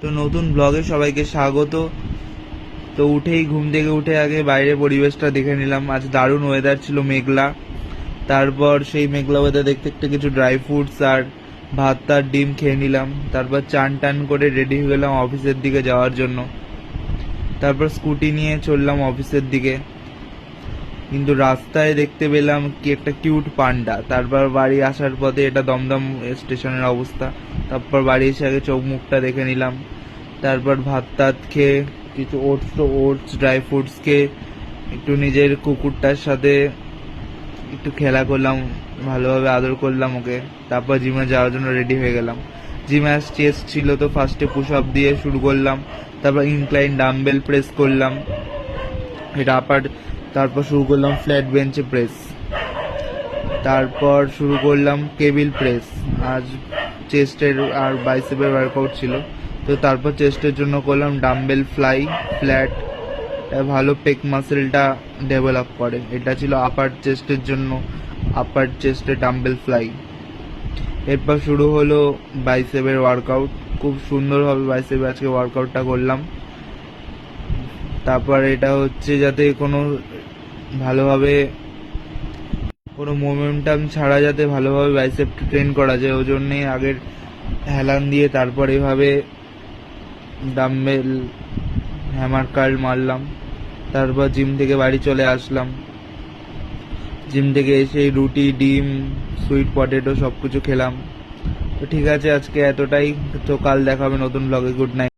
তো নতুন ব্লগে সবাইকে স্বাগত। তো উঠেই ঘুম থেকে উঠে আগে বাইরে পরিবেশটা দেখে নিলাম। আজ দারুণ ওয়েদার ছিল, মেঘলা। তারপর সেই মেঘলা ওয়েদার দেখতে দেখতে কিছু ড্রাই ফ্রুটস আর ভাত আর ডিম খেয়ে নিলাম। তারপর চান টান করে রেডি হয়ে গেলাম অফিসের দিকে যাওয়ার জন্য। তারপর স্কুটি নিয়ে চললাম অফিসের দিকে, কিন্তু রাস্তায় দেখতে পেলাম কি একটা কিউট পান্ডা। তারপর বাড়ি আসার পথে, এটা দমদম স্টেশনের অবস্থা, তারপর বাড়ি এসে আগে চোখ মুখটা দেখে নিলাম। তারপর ভাত টাত খেয়ে কিছু ওটস ড্রাই ফ্রুটস খেয়ে একটু নিজের কুকুরটার সাথে একটু খেলা করলাম, ভালোভাবে আদর করলাম ওকে। তারপর জিমে যাওয়ার জন্য রেডি হয়ে গেলাম। জিমে আজ চেস্ট ছিল, তো ফার্স্টে পুশ আপ দিয়ে শুরু করলাম। তারপর ইনক্লাইন ডাম্বেল প্রেস করলাম, এটা আপার। তারপর শুরু করলাম ফ্ল্যাট বেঞ্চে প্রেস। তারপর শুরু করলাম কেবিল প্রেস। আজ চেস্টের আর বাইসেপের ওয়ার্কআউট ছিল, তো তারপর চেস্টের জন্য করলাম ডাম্বেল ফ্লাই ফ্ল্যাট। ভালো পেক মাসেলটা ডেভেলপ করে। এটা ছিল আপার চেস্টের জন্য, আপার চেস্টে ডাম্বেল ফ্লাই। এরপর শুরু হলো বাইসেপের ওয়ার্কআউট। খুব সুন্দরভাবে বাইসেপে আজকে ওয়ার্কআউটটা করলাম। তারপর এটা হচ্ছে যাতে ভালোভাবে কোনো মোমেন্টাম ছাড়া যাতে ভালোভাবে বাইসেপটা ট্রেন করা যায়, ওই জন্যে আগের হেলান দিয়ে তারপর এভাবে ডাম্বেল হ্যামার কার্ল মারলাম। তারপর জিম থেকে বাড়ি চলে আসলাম। জিম থেকে এসে রুটি, ডিম, সুইট পটেটো সব কিছু খেলাম। তো ঠিক আছে, আজকে এতটাই। তো কাল দেখা হবে নতুন ব্লগে। Good night.